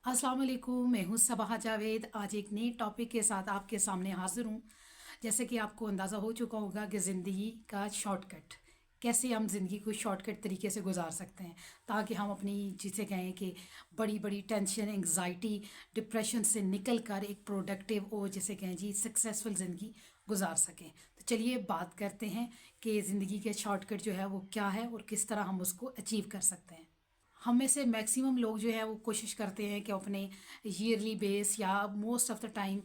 अस्सलाम वालेकुम, मैं हूँ सबा जावेद। आज एक नए टॉपिक के साथ आपके सामने हाज़िर हूँ। जैसे कि आपको अंदाज़ा हो चुका होगा कि ज़िंदगी का शॉर्टकट, कैसे हम ज़िंदगी को शॉर्टकट तरीके से गुजार सकते हैं ताकि हम अपनी, जिसे कहें कि बड़ी बड़ी टेंशन, एंग्जाइटी, डिप्रेशन से निकल कर एक प्रोडक्टिव और जिसे कहें जी सक्सेसफुल ज़िंदगी गुजार सकें। तो चलिए बात करते हैं कि ज़िंदगी के शॉर्टकट जो है वो क्या है और किस तरह हम उसको अचीव कर सकते हैं। हम में से मैक्सिमम लोग जो है वो कोशिश करते हैं कि अपने ईयरली बेस या most of the time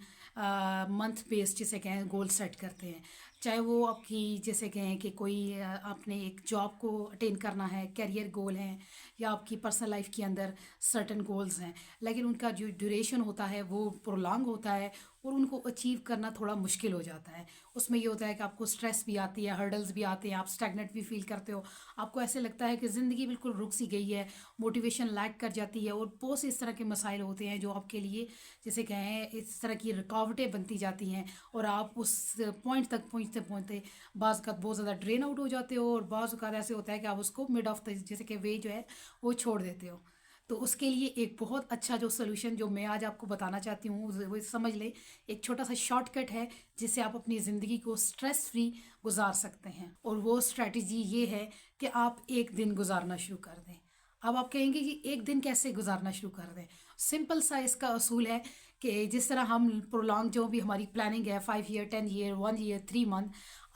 month base जिसे कहें गोल सेट करते हैं। चाहे वो आपकी जैसे कहें कि कोई आपने एक जॉब को अटेन करना है, कैरियर गोल है, या आपकी पर्सनल लाइफ के अंदर सर्टन गोल्स हैं, लेकिन उनका जो ड्यूरेशन होता है वो प्रोलॉन्ग होता है और उनको अचीव करना थोड़ा मुश्किल हो जाता है। उसमें ये होता है कि आपको स्ट्रेस भी आती है, हर्डल्स भी आते हैं, आप स्टैग्नेट भी फील करते हो, आपको ऐसे लगता है कि ज़िंदगी बिल्कुल रुक सी गई है, मोटिवेशन लैक कर जाती है और बहुत से इस तरह के मसाइल होते हैं जो आपके लिए जैसे कहें इस तरह की रुकावटें बनती जाती हैं और आप उस पॉइंट तक पहुँचते पहुँचते बाज़ अवत बहुत ज़्यादा ड्रेन आउट हो जाते हो और बाज़ अवत ऐसे होता है कि आप उसको मिड ऑफ द जैसे कि वे जो है वो छोड़ देते हो। तो उसके लिए एक बहुत अच्छा जो सोल्यूशन जो मैं आज आपको बताना चाहती हूँ वो समझ लें, एक छोटा सा शॉर्टकट है जिससे आप अपनी ज़िंदगी को स्ट्रेस फ्री गुजार सकते हैं। और वो स्ट्रेटजी ये है कि आप एक दिन गुजारना शुरू कर दें। अब आप कहेंगे कि एक दिन कैसे गुजारना शुरू कर दें। सिंपल सा इसका असूल है कि जिस तरह हम प्रोलॉन्ग जो भी हमारी प्लानिंग है 5 ईयर, 10 ईयर, 1 ईयर, 3 मंथ,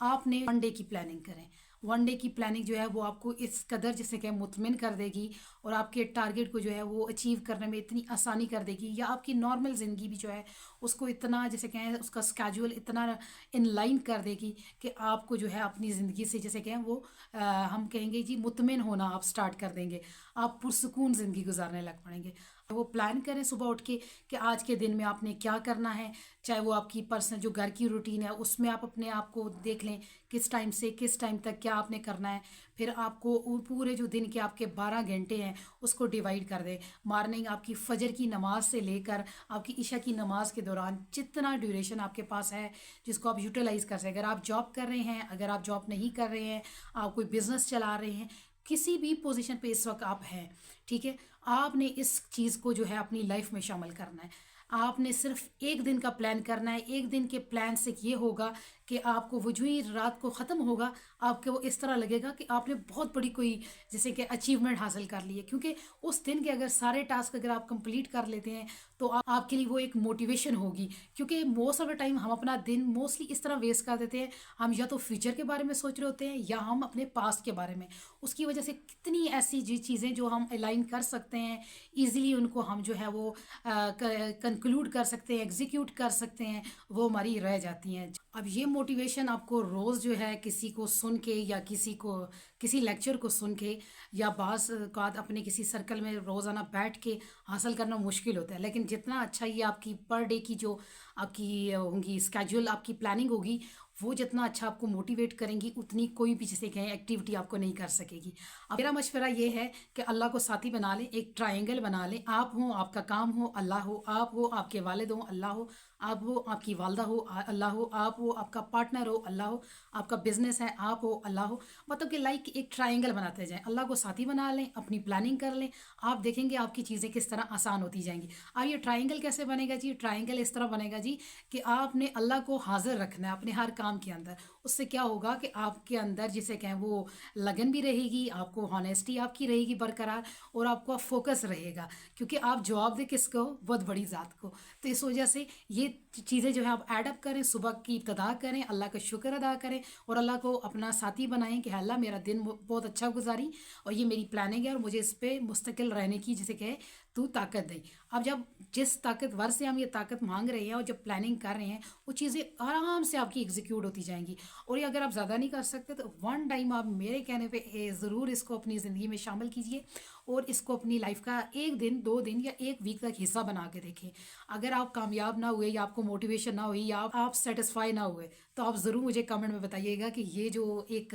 आपने 1 डे की प्लानिंग करें। 1 डे की प्लानिंग जो है वो आपको इस कदर जिसे कहें मुतमिन कर देगी और आपके टारगेट को जो है वो अचीव करने में इतनी आसानी कर देगी, या आपकी नॉर्मल ज़िंदगी भी जो है उसको इतना जैसे कहें उसका स्केड्यूल इतना इन लाइन कर देगी कि आपको जो है अपनी ज़िंदगी से जैसे कहें वो हम कहेंगे जी मुतमिन होना आप स्टार्ट कर देंगे, आप पुरसुकून ज़िंदगी गुजारने लग पड़ेंगे। वो प्लान करें सुबह उठ के कि आज के दिन में आपने क्या करना है। चाहे वो आपकी पर्सनल जो घर की रूटीन है उसमें आप अपने आप को देख लें किस टाइम से किस टाइम तक क्या आपने करना है। फिर आपको पूरे जो दिन के आपके 12 घंटे हैं उसको डिवाइड कर दें। मॉर्निंग आपकी फजर की नमाज से लेकर आपकी इशा की नमाज के दौरान जितना ड्यूरेशन आपके पास है जिसको आप यूटिलाइज़ कर सकें। अगर आप जॉब कर रहे हैं, अगर आप जॉब नहीं कर रहे हैं, आप कोई बिज़नेस चला रहे हैं, किसी भी पोजीशन पे इस वक्त आप हैं, ठीक है, आपने इस चीज़ को जो है अपनी लाइफ में शामिल करना है। आपने सिर्फ एक दिन का प्लान करना है। एक दिन के प्लान से ये होगा कि आपको वो जो ही रात को ख़त्म होगा आपको वो इस तरह लगेगा कि आपने बहुत बड़ी कोई जैसे कि अचीवमेंट हासिल कर ली है, क्योंकि उस दिन के अगर सारे टास्क अगर आप कंप्लीट कर लेते हैं तो आपके लिए वो एक मोटिवेशन होगी। क्योंकि मोस्ट ऑफ द टाइम हम अपना दिन मोस्टली इस तरह वेस्ट कर देते हैं, हम या तो फ्यूचर के बारे में सोच रहे होते हैं या हम अपने पास्ट के बारे में। उसकी वजह से कितनी ऐसी जी चीज़ें जो हम अलाइन कर सकते हैं ईज़िली उनको हम जो है वो कंक्लूड कर सकते हैं, एग्जीक्यूट कर सकते हैं, वो हमारी रह जाती हैं। अब ये मोटिवेशन आपको रोज़ जो है किसी को सुन के या किसी को किसी लेक्चर को सुन के या बाज़ औक़ात अपने किसी सर्कल में रोज़ाना बैठ के हासिल करना मुश्किल होता है। लेकिन जितना अच्छा ये आपकी पर डे की जो आपकी होंगी स्केड्यूल आपकी प्लानिंग होगी वो जितना अच्छा आपको मोटिवेट करेंगी उतनी कोई भी जिसे कहें एक्टिविटी आपको नहीं कर सकेगी। अब मेरा मशवरा ये है कि अल्लाह को साथी बना लें, एक ट्रायंगल बना लें। आप हो, आपका काम हो, अल्लाह हो, आप हो, आपके वालिद हो, अल्लाह हो, आप हो, आपकी वालदा हो, अल्लाह हो, आप हो, आपका पार्टनर हो, अल्लाह हो, आपका बिजनेस है, आप हो, अल्लाह हो। मतलब कि लाइक एक ट्रायंगल बनाते जाएं। अल्लाह को साथी बना लें, अपनी प्लानिंग कर लें, आप देखेंगे आपकी चीज़ें किस तरह आसान होती जाएंगी। अब ये ट्रायंगल कैसे बनेगा जी? ट्रायंगल इस तरह बनेगा जी कि आपने अल्लाह को हाजिर रखना है अपने हर काम के अंदर। उससे क्या होगा कि आपके अंदर जिसे कहें वो लगन भी रहेगी, आपको हॉनेस्टी आपकी रहेगी बरकरार और आपको फोकस रहेगा, क्योंकि आप जवाब दे किसको? बहुत बड़ी ज़ात को। तो इस वजह से ये चीज़ें जो है आप एडअप करें, सुबह की इब्तदा करें, अल्लाह का शुक्र अदा करें और अल्लाह को अपना साथी बनाएं कि अल्लाह मेरा दिन बहुत अच्छा गुजारी और ये मेरी प्लानिंग है और मुझे इस पर मुस्तकिल रहने की जिसे कहे तू ताकत दे। अब जब जिस ताकतवर से हम ये ताकत मांग रहे हैं और जब प्लानिंग कर रहे हैं वो चीज़ें आराम से आपकी एग्जीक्यूट होती जाएंगी। और ये अगर आप ज़्यादा नहीं कर सकते तो वन टाइम आप मेरे कहने पे ज़रूर इसको अपनी ज़िंदगी में शामिल कीजिए और इसको अपनी लाइफ का एक दिन, 2 दिन या एक वीक तक हिस्सा बना के देखें। अगर आप कामयाब ना हुए या आपको मोटिवेशन ना हुई या आप सेटिस्फाई ना हुए तो आप ज़रूर मुझे कमेंट में बताइएगा कि ये जो एक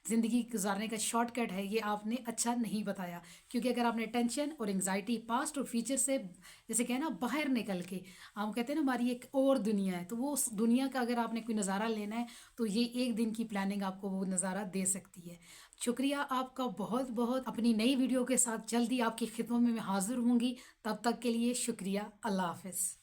ज़िंदगी गुजारने का शॉर्टकट है ये आपने अच्छा नहीं बताया। क्योंकि अगर आपने टेंशन और एंग्जाइटी पास्ट और फ्यूचर से जैसे कहें ना बाहर निकल के, हम कहते हैं ना हमारी एक और दुनिया है, तो वो उस दुनिया का अगर आपने कोई नज़ारा लेना है तो ये एक दिन की प्लानिंग आपको वो नज़ारा दे सकती है। شکریہ آپ کا بہت بہت، اپنی نئی ویڈیو کے ساتھ جلدی آپ کی خدمت میں حاضر ہوں گی، تب تک کے لیے شکریہ، اللہ حافظ۔